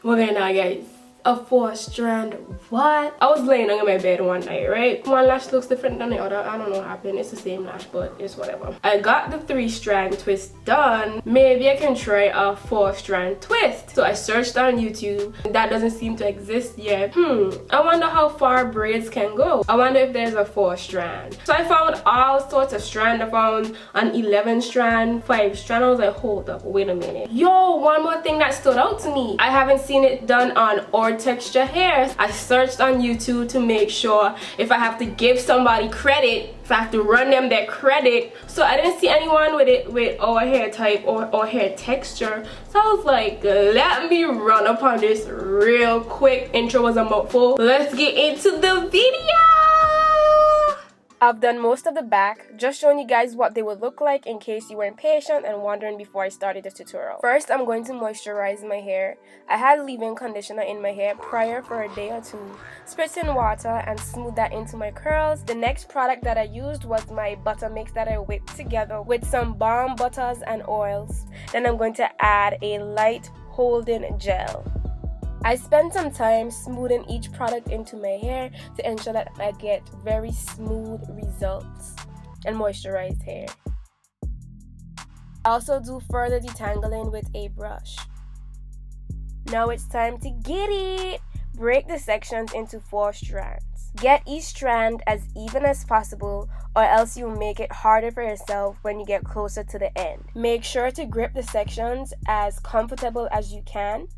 Okay, now guys, a 4-strand. What? I was laying on my bed one night, right? One lash looks different than the other. I don't know what happened. It's the same lash, but it's whatever. I got the 3-strand twist done. Maybe I can try a 4-strand twist. So I searched on YouTube. That doesn't seem to exist yet. I wonder how far braids can go. I wonder if there's a 4-strand. So I found all sorts of strand. I found an 11-strand, 5-strand. I was like, hold up, wait a minute. Yo, one more thing that stood out to me. I haven't seen it done on or texture hair. I searched on YouTube to make sure if I have to give somebody credit, if I have to run them their credit. So I didn't see anyone with it with our hair type or hair texture. So I was like, let me run up on this real quick. Intro was a mouthful. Let's get into the video. I've done most of the back, just showing you guys what they would look like in case you were impatient and wondering before I started the tutorial. First, I'm going to moisturize my hair. I had leave-in conditioner in my hair prior for a day or two. Spritz in water and smooth that into my curls. The next product that I used was my butter mix that I whipped together with some balm butters and oils. Then I'm going to add a light holding gel. I spent some time smoothing each product into my hair to ensure that I get very smooth results and moisturized hair. I also do further detangling with a brush. Now it's time to get it! Break the sections into 4 strands. Get each strand as even as possible, or else you'll make it harder for yourself when you get closer to the end. Make sure to grip the sections as comfortable as you can.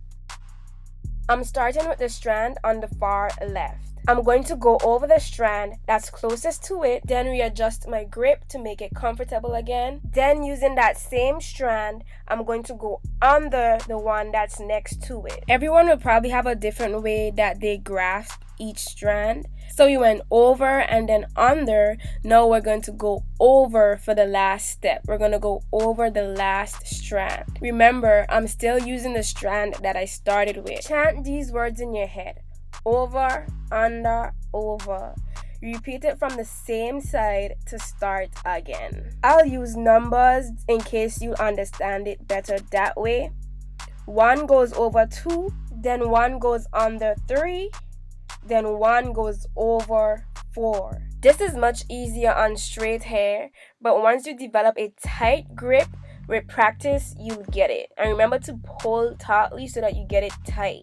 I'm starting with the strand on the far left. I'm going to go over the strand that's closest to it, then readjust my grip to make it comfortable again. Then using that same strand, I'm going to go under the one that's next to it. Everyone will probably have a different way that they grasp each strand. So you went over and then under. Now we're going to go over for the last step. We're going to go over the last strand. Remember, I'm still using the strand that I started with. Chant these words in your head. Over, under, over. Repeat it from the same side to start again. I'll use numbers in case you understand it better that way. 1 goes over 2, then 1 goes under 3, then 1 goes over 4. This is much easier on straight hair, but once you develop a tight grip, with practice, you'll get it. And remember to pull tightly so that you get it tight.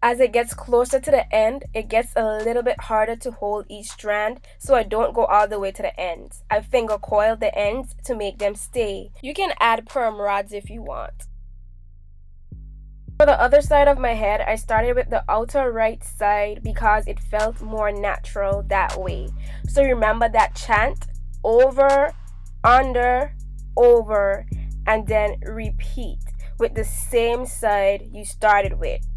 As it gets closer to the end, it gets a little bit harder to hold each strand, so I don't go all the way to the ends. I finger coil the ends to make them stay. You can add perm rods if you want. For the other side of my head, I started with the outer right side because it felt more natural that way. So remember that chant: over, under, over, and then repeat with the same side you started with.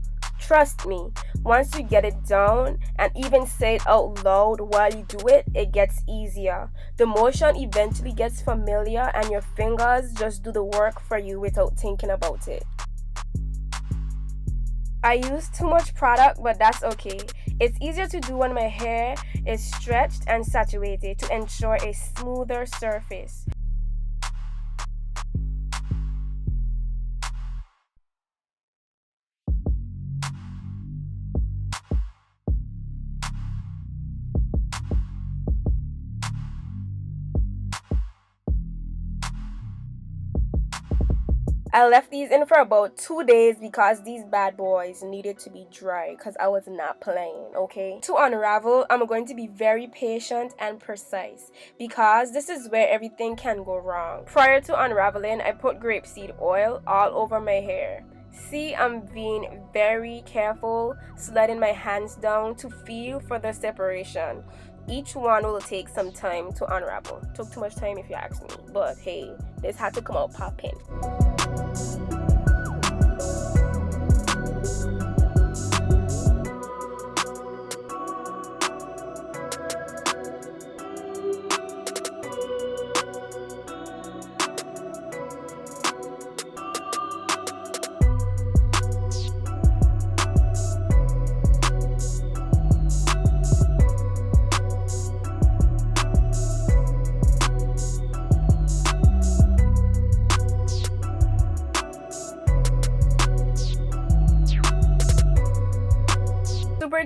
Trust me, once you get it down and even say it out loud while you do it, it gets easier. The motion eventually gets familiar and your fingers just do the work for you without thinking about it. I use too much product, but that's okay. It's easier to do when my hair is stretched and saturated to ensure a smoother surface. I left these in for about 2 days because these bad boys needed to be dry because I was not playing, okay? To unravel, I'm going to be very patient and precise because this is where everything can go wrong. Prior to unraveling, I put grapeseed oil all over my hair. See, I'm being very careful, sliding my hands down to feel for the separation. Each one will take some time to unravel. Took too much time if you ask me, but hey, this had to come out popping.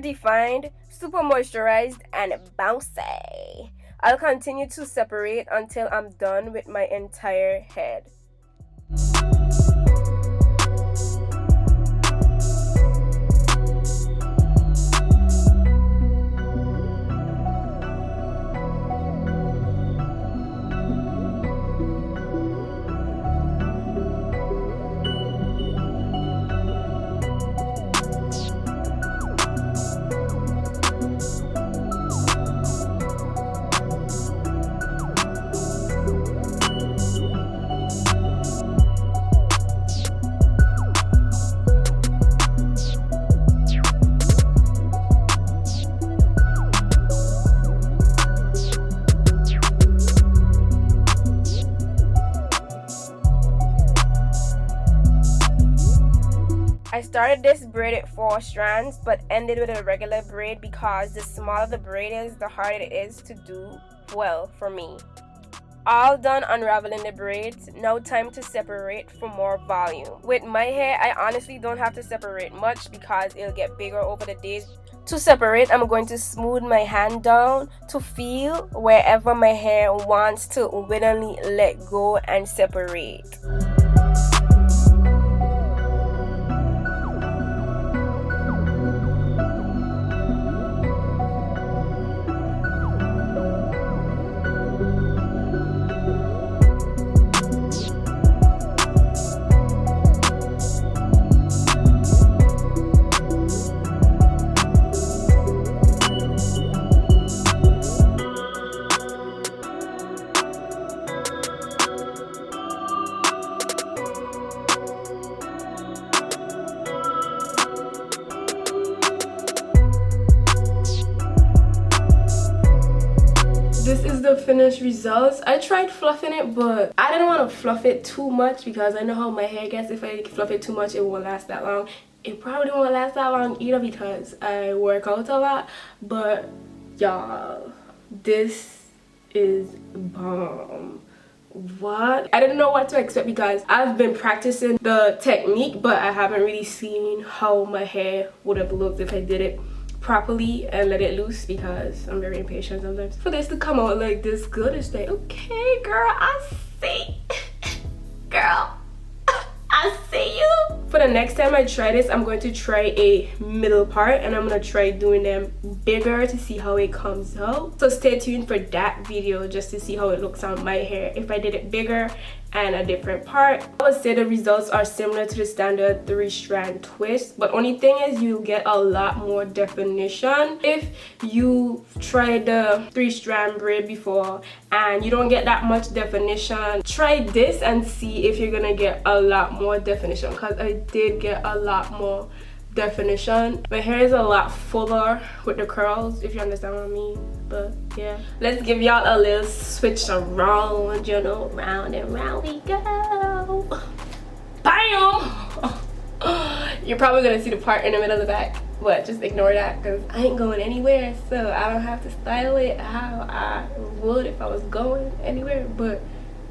defined, super moisturized, and bouncy. I'll continue to separate until I'm done with my entire head. I started this braid at 4 strands but ended with a regular braid because the smaller the braid is, the harder it is to do well for me. All done unraveling the braids, now time to separate for more volume. With my hair, I honestly don't have to separate much because it'll get bigger over the days. To separate, I'm going to smooth my hand down to feel wherever my hair wants to willingly let go and separate. This is the finished results. I tried fluffing it, but I didn't want to fluff it too much because I know how my hair gets. If I fluff it too much, it won't last that long. It probably won't last that long either because I work out a lot. But y'all, this is bomb. What? I didn't know what to expect because I've been practicing the technique, but I haven't really seen how my hair would have looked if I did it properly and let it loose because I'm very impatient sometimes. For this to come out like this good, it's like, okay girl, I see. Girl, I see you. For the next time I try this, I'm going to try a middle part and I'm going to try doing them bigger to see how it comes out. So stay tuned for that video just to see how it looks on my hair if I did it bigger and a different part. I would say the results are similar to the standard 3-strand twist, but only thing is you get a lot more definition. If you tried the 3-strand braid before and you don't get that much definition, try this and see if you're gonna get a lot more definition, because I did get a lot more definition. My hair is a lot fuller with the curls, if you understand what I mean. But yeah, let's give y'all a little switch around, you know, round and round we go. Bam! You're probably gonna see the part in the middle of the back, but just ignore that because I ain't going anywhere, so I don't have to style it how I would if I was going anywhere. But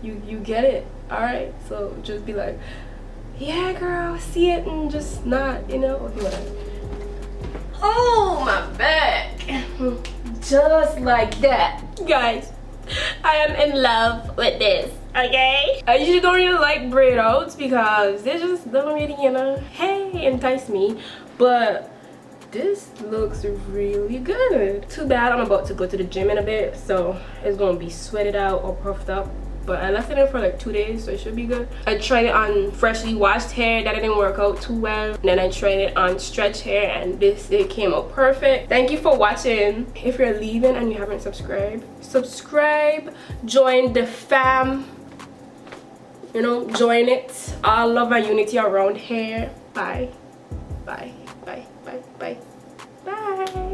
you get it, all right? So just be like, yeah girl, see it, and just not, you know, okay, whatever. Oh, my back. Just like that. Guys, I am in love with this, okay? I usually don't really like braid outs because they just don't really, you know, hey, entice me. But this looks really good. Too bad I'm about to go to the gym in a bit, so it's gonna be sweated out or puffed up. But I left it in for like 2 days, so it should be good. I tried it on freshly washed hair. That didn't work out too well. And then I tried it on stretch hair, and it came out perfect. Thank you for watching. If you're leaving and you haven't subscribed, subscribe, join the fam, you know, join it. All love and unity around here. Bye. Bye. Bye. Bye. Bye. Bye.